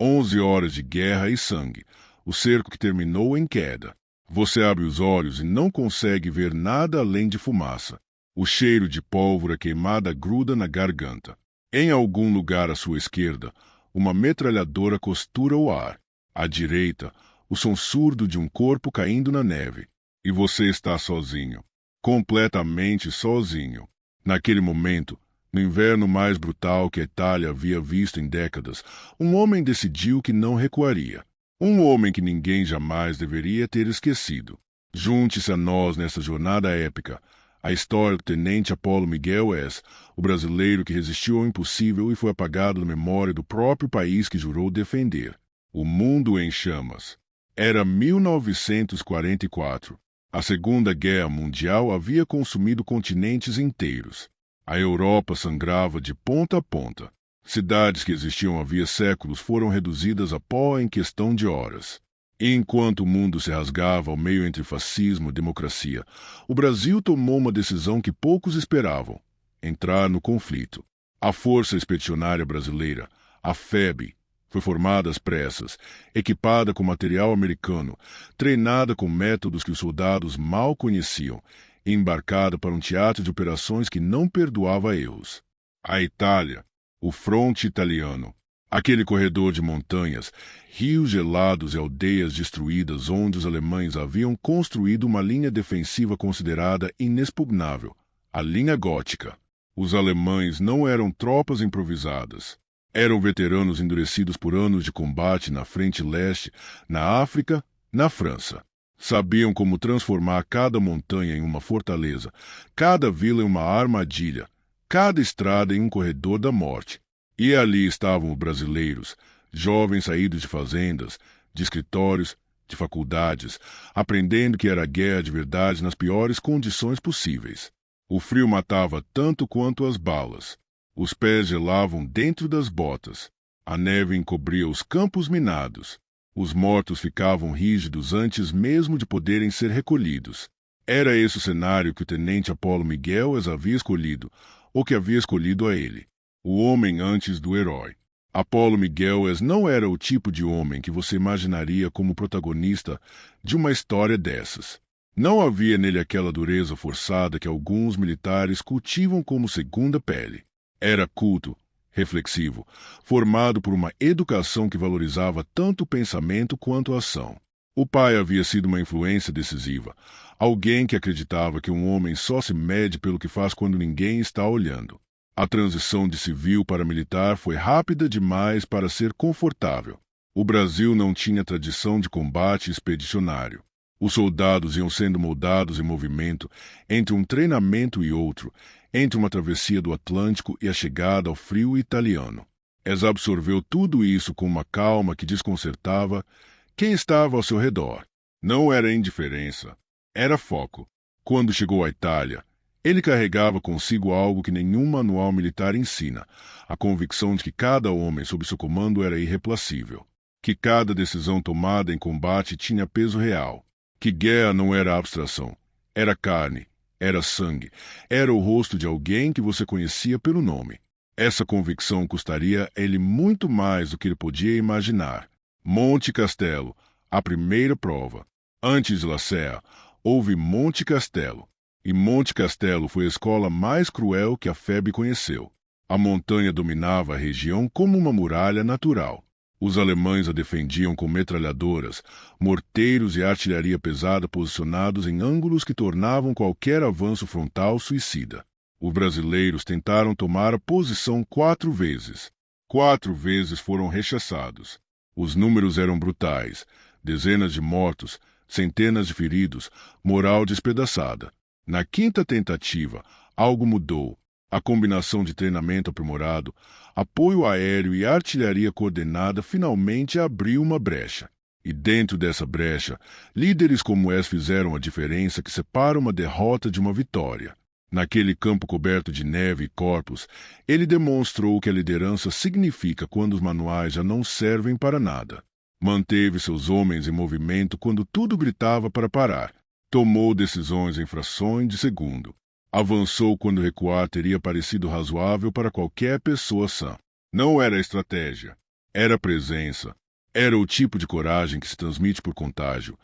11 horas de guerra e sangue, o cerco que terminou em queda. Você abre os olhos e não consegue ver nada além de fumaça. O cheiro de pólvora queimada gruda na garganta. Em algum lugar à sua esquerda, uma metralhadora costura o ar. À direita, o som surdo de um corpo caindo na neve. E você está sozinho. Completamente sozinho. Naquele momento, no inverno mais brutal que a Itália havia visto em décadas, um homem decidiu que não recuaria. Um homem que ninguém jamais deveria ter esquecido. Junte-se a nós nessa jornada épica. A história do tenente Apolo Miguel S., o brasileiro que resistiu ao impossível e foi apagado da memória do próprio país que jurou defender. O mundo em chamas. Era 1944. A Segunda Guerra Mundial havia consumido continentes inteiros. A Europa sangrava de ponta a ponta. Cidades que existiam havia séculos foram reduzidas a pó em questão de horas. E enquanto o mundo se rasgava ao meio entre fascismo e democracia, o Brasil tomou uma decisão que poucos esperavam: entrar no conflito. A Força Expedicionária Brasileira, a FEB, foi formada às pressas, equipada com material americano, treinada com métodos que os soldados mal conheciam, e embarcada para um teatro de operações que não perdoava erros. A Itália, o fronte italiano, aquele corredor de montanhas, rios gelados e aldeias destruídas onde os alemães haviam construído uma linha defensiva considerada inexpugnável, a linha gótica. Os alemães não eram tropas improvisadas. Eram veteranos endurecidos por anos de combate na frente leste, na África, na França. Sabiam como transformar cada montanha em uma fortaleza, cada vila em uma armadilha, cada estrada em um corredor da morte. E ali estavam os brasileiros, jovens saídos de fazendas, de escritórios, de faculdades, aprendendo que era guerra de verdade nas piores condições possíveis. O frio matava tanto quanto as balas. Os pés gelavam dentro das botas. A neve encobria os campos minados. Os mortos ficavam rígidos antes mesmo de poderem ser recolhidos. Era esse o cenário que o tenente Apolo Miguel as havia escolhido, ou que havia escolhido a ele. O homem antes do herói. Apolo Miguel não era o tipo de homem que você imaginaria como protagonista de uma história dessas. Não havia nele aquela dureza forçada que alguns militares cultivam como segunda pele. Era culto, reflexivo, formado por uma educação que valorizava tanto o pensamento quanto a ação. O pai havia sido uma influência decisiva, alguém que acreditava que um homem só se mede pelo que faz quando ninguém está olhando. A transição de civil para militar foi rápida demais para ser confortável. O Brasil não tinha tradição de combate expedicionário. Os soldados iam sendo moldados em movimento entre um treinamento e outro, entre uma travessia do Atlântico e a chegada ao frio italiano. Es absorveu tudo isso com uma calma que desconcertava quem estava ao seu redor. Não era indiferença, era foco. Quando chegou à Itália, ele carregava consigo algo que nenhum manual militar ensina: a convicção de que cada homem sob seu comando era irreplaçível, que cada decisão tomada em combate tinha peso real, que guerra não era abstração, era carne, era sangue, era o rosto de alguém que você conhecia pelo nome. Essa convicção custaria a ele muito mais do que ele podia imaginar. Monte Castelo, a primeira prova. Antes de La Serra, houve Monte Castelo. E Monte Castelo foi a escola mais cruel que a FEB conheceu. A montanha dominava a região como uma muralha natural. Os alemães a defendiam com metralhadoras, morteiros e artilharia pesada posicionados em ângulos que tornavam qualquer avanço frontal suicida. Os brasileiros tentaram tomar a posição 4 vezes. 4 vezes foram rechaçados. Os números eram brutais: dezenas de mortos, centenas de feridos, moral despedaçada. Na 5ª tentativa, algo mudou. A combinação de treinamento aprimorado, apoio aéreo e artilharia coordenada finalmente abriu uma brecha. E dentro dessa brecha, líderes como Es fizeram a diferença que separa uma derrota de uma vitória. Naquele campo coberto de neve e corpos, ele demonstrou o que a liderança significa quando os manuais já não servem para nada. Manteve seus homens em movimento quando tudo gritava para parar. Tomou decisões em frações de segundo. Avançou quando recuar teria parecido razoável para qualquer pessoa sã. Não era estratégia. Era presença. Era o tipo de coragem que se transmite por contágio.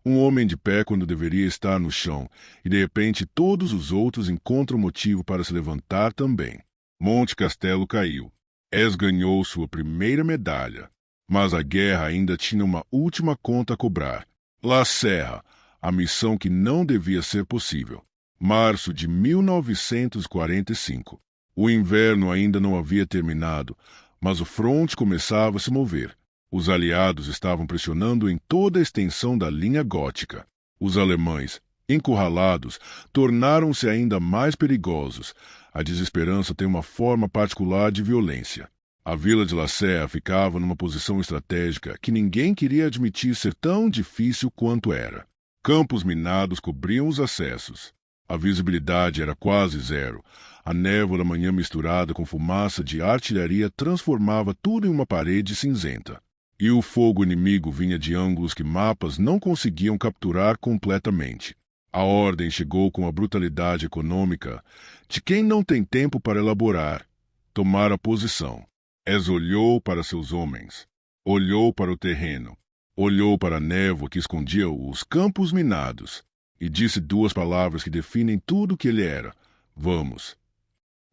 Um homem de pé quando deveria estar no chão, e de repente todos os outros encontram motivo para se levantar também. Monte Castelo caiu. Es ganhou sua primeira medalha. Mas a guerra ainda tinha uma última conta a cobrar. La Serra, a missão que não devia ser possível. Março de 1945. O inverno ainda não havia terminado, mas o fronte começava a se mover. Os aliados estavam pressionando em toda a extensão da linha gótica. Os alemães, encurralados, tornaram-se ainda mais perigosos. A desesperança tem uma forma particular de violência. A vila de La Serra ficava numa posição estratégica que ninguém queria admitir ser tão difícil quanto era. Campos minados cobriam os acessos. A visibilidade era quase zero. A névoa da manhã misturada com fumaça de artilharia transformava tudo em uma parede cinzenta. E o fogo inimigo vinha de ângulos que mapas não conseguiam capturar completamente. A ordem chegou com a brutalidade econômica de quem não tem tempo para elaborar, tomar a posição. Es olhou para seus homens, olhou para o terreno, olhou para a névoa que escondia os campos minados e disse duas palavras que definem tudo o que ele era: vamos.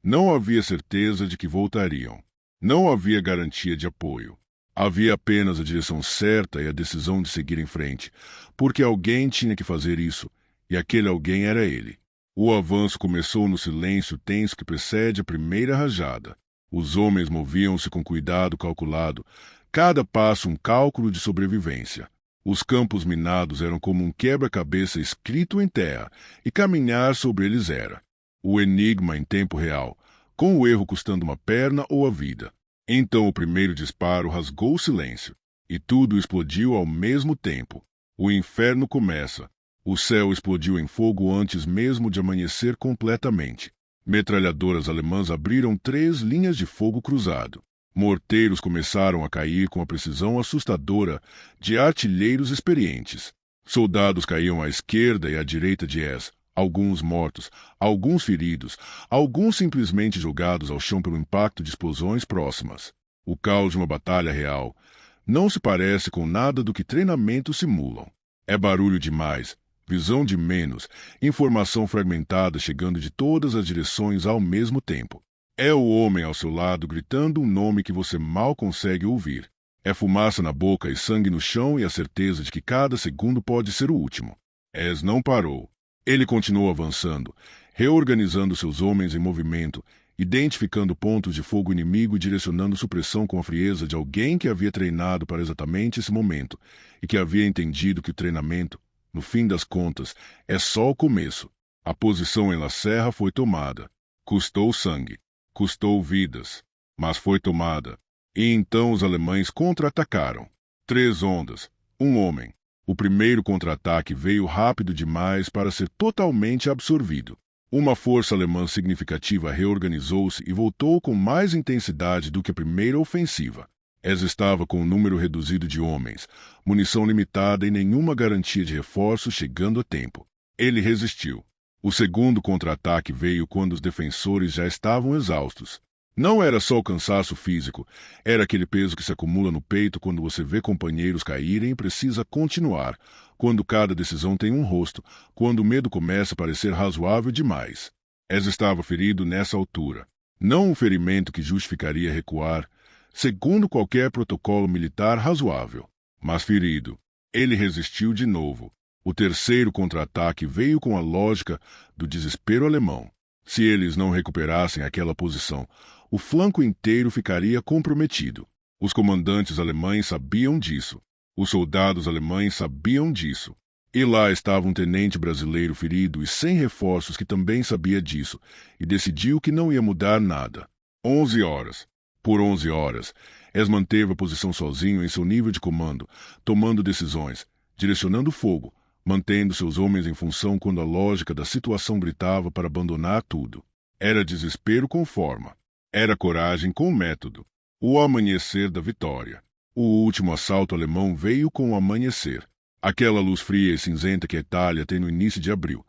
Não havia certeza de que voltariam. Não havia garantia de apoio. Havia apenas a direção certa e a decisão de seguir em frente, porque alguém tinha que fazer isso, e aquele alguém era ele. O avanço começou no silêncio tenso que precede a primeira rajada. Os homens moviam-se com cuidado calculado, cada passo um cálculo de sobrevivência. Os campos minados eram como um quebra-cabeça escrito em terra, e caminhar sobre eles era o enigma em tempo real, com o erro custando uma perna ou a vida. Então o primeiro disparo rasgou o silêncio, e tudo explodiu ao mesmo tempo. O inferno começa. O céu explodiu em fogo antes mesmo de amanhecer completamente. Metralhadoras alemãs abriram 3 linhas de fogo cruzado. Morteiros começaram a cair com a precisão assustadora de artilheiros experientes. Soldados caíam à esquerda e à direita de Es, alguns mortos, alguns feridos, alguns simplesmente jogados ao chão pelo impacto de explosões próximas. O caos de uma batalha real não se parece com nada do que treinamentos simulam. É barulho demais, visão de menos, informação fragmentada chegando de todas as direções ao mesmo tempo. É o homem ao seu lado gritando um nome que você mal consegue ouvir. É fumaça na boca e sangue no chão e a certeza de que cada segundo pode ser o último. Es não parou. Ele continuou avançando, reorganizando seus homens em movimento, identificando pontos de fogo inimigo e direcionando supressão com a frieza de alguém que havia treinado para exatamente esse momento e que havia entendido que o treinamento, no fim das contas, é só o começo. A posição em La Serra foi tomada. Custou sangue, custou vidas, mas foi tomada. E então os alemães contra-atacaram. 3 ondas, um homem. O primeiro contra-ataque veio rápido demais para ser totalmente absorvido. Uma força alemã significativa reorganizou-se e voltou com mais intensidade do que a primeira ofensiva. Es estava com um número reduzido de homens, munição limitada e nenhuma garantia de reforço chegando a tempo. Ele resistiu. O segundo contra-ataque veio quando os defensores já estavam exaustos. Não era só o cansaço físico, era aquele peso que se acumula no peito quando você vê companheiros caírem e precisa continuar, quando cada decisão tem um rosto, quando o medo começa a parecer razoável demais. Es estava ferido nessa altura. Não um ferimento que justificaria recuar, segundo qualquer protocolo militar razoável, mas ferido. Ele resistiu de novo. O terceiro contra-ataque veio com a lógica do desespero alemão. Se eles não recuperassem aquela posição, o flanco inteiro ficaria comprometido. Os comandantes alemães sabiam disso. Os soldados alemães sabiam disso. E lá estava um tenente brasileiro ferido e sem reforços que também sabia disso, e decidiu que não ia mudar nada. 11 horas. Por 11 horas, Es manteve a posição sozinho em seu nível de comando, tomando decisões, direcionando o fogo, mantendo seus homens em função quando a lógica da situação gritava para abandonar tudo. Era desespero com forma. Era coragem com método. O amanhecer da vitória. O último assalto alemão veio com o amanhecer. Aquela luz fria e cinzenta que a Itália tem no início de abril.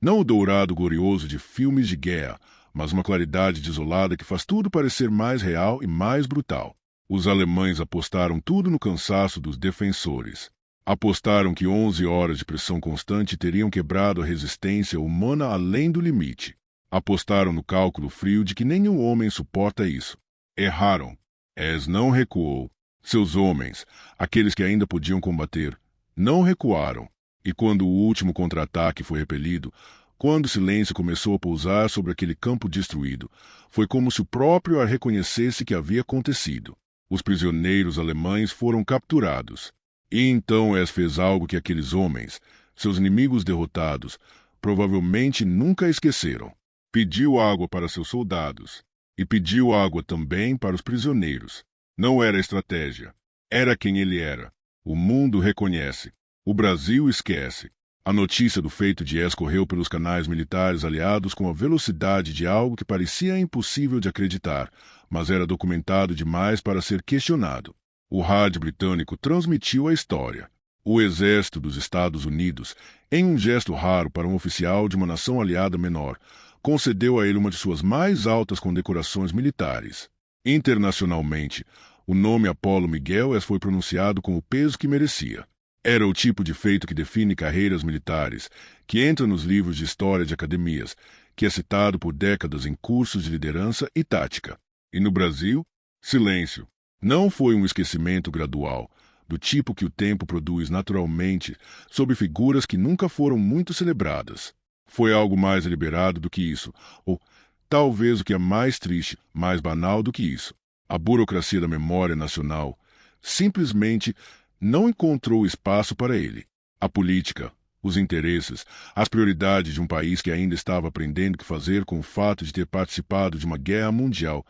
Não o dourado glorioso de filmes de guerra, mas uma claridade desolada que faz tudo parecer mais real e mais brutal. Os alemães apostaram tudo no cansaço dos defensores. Apostaram que 11 horas de pressão constante teriam quebrado a resistência humana além do limite. Apostaram no cálculo frio de que nenhum homem suporta isso. Erraram. Es não recuou. Seus homens, aqueles que ainda podiam combater, não recuaram. E quando o último contra-ataque foi repelido, quando o silêncio começou a pousar sobre aquele campo destruído, foi como se o próprio ar reconhecesse que havia acontecido. Os prisioneiros alemães foram capturados. E então Es fez algo que aqueles homens, seus inimigos derrotados, provavelmente nunca esqueceram. Pediu água para seus soldados. E pediu água também para os prisioneiros. Não era estratégia. Era quem ele era. O mundo reconhece. O Brasil esquece. A notícia do feito de Es correu pelos canais militares aliados com a velocidade de algo que parecia impossível de acreditar, mas era documentado demais para ser questionado. O rádio britânico transmitiu a história. O exército dos Estados Unidos, em um gesto raro para um oficial de uma nação aliada menor, concedeu a ele uma de suas mais altas condecorações militares. Internacionalmente, o nome Apollo Miguel Es foi pronunciado com o peso que merecia. Era o tipo de feito que define carreiras militares, que entra nos livros de história de academias, que é citado por décadas em cursos de liderança e tática. E no Brasil, silêncio. Não foi um esquecimento gradual, do tipo que o tempo produz naturalmente sobre figuras que nunca foram muito celebradas. Foi algo mais deliberado do que isso, ou talvez o que é mais triste, mais banal do que isso. A burocracia da memória nacional simplesmente não encontrou espaço para ele. A política, os interesses, as prioridades de um país que ainda estava aprendendo o que fazer com o fato de ter participado de uma guerra mundial,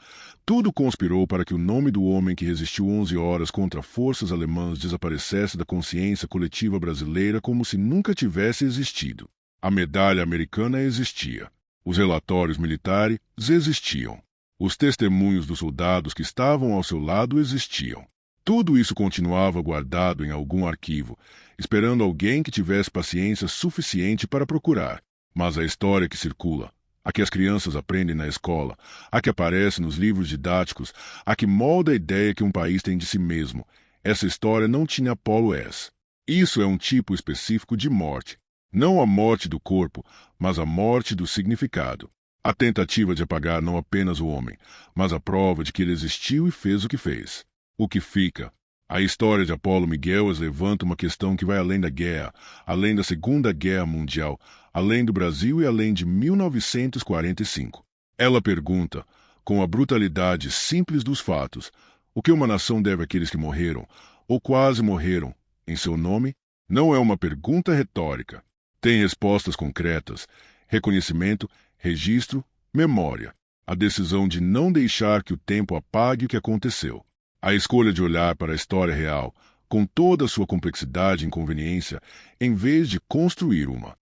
tudo conspirou para que o nome do homem que resistiu 11 horas contra forças alemãs desaparecesse da consciência coletiva brasileira como se nunca tivesse existido. A medalha americana existia. Os relatórios militares existiam. Os testemunhos dos soldados que estavam ao seu lado existiam. Tudo isso continuava guardado em algum arquivo, esperando alguém que tivesse paciência suficiente para procurar. Mas a história que circula, a que as crianças aprendem na escola, a que aparece nos livros didáticos, a que molda a ideia que um país tem de si mesmo, essa história não tinha Apollo Es. Isso é um tipo específico de morte. Não a morte do corpo, mas a morte do significado. A tentativa de apagar não apenas o homem, mas a prova de que ele existiu e fez o que fez. O que fica? A história de Apollo Miguel Es levanta uma questão que vai além da guerra, além da Segunda Guerra Mundial, além do Brasil e além de 1945. Ela pergunta, com a brutalidade simples dos fatos, o que uma nação deve àqueles que morreram, ou quase morreram, em seu nome? Não é uma pergunta retórica. Tem respostas concretas, reconhecimento, registro, memória. A decisão de não deixar que o tempo apague o que aconteceu. A escolha de olhar para a história real, com toda a sua complexidade e inconveniência, em vez de construir uma.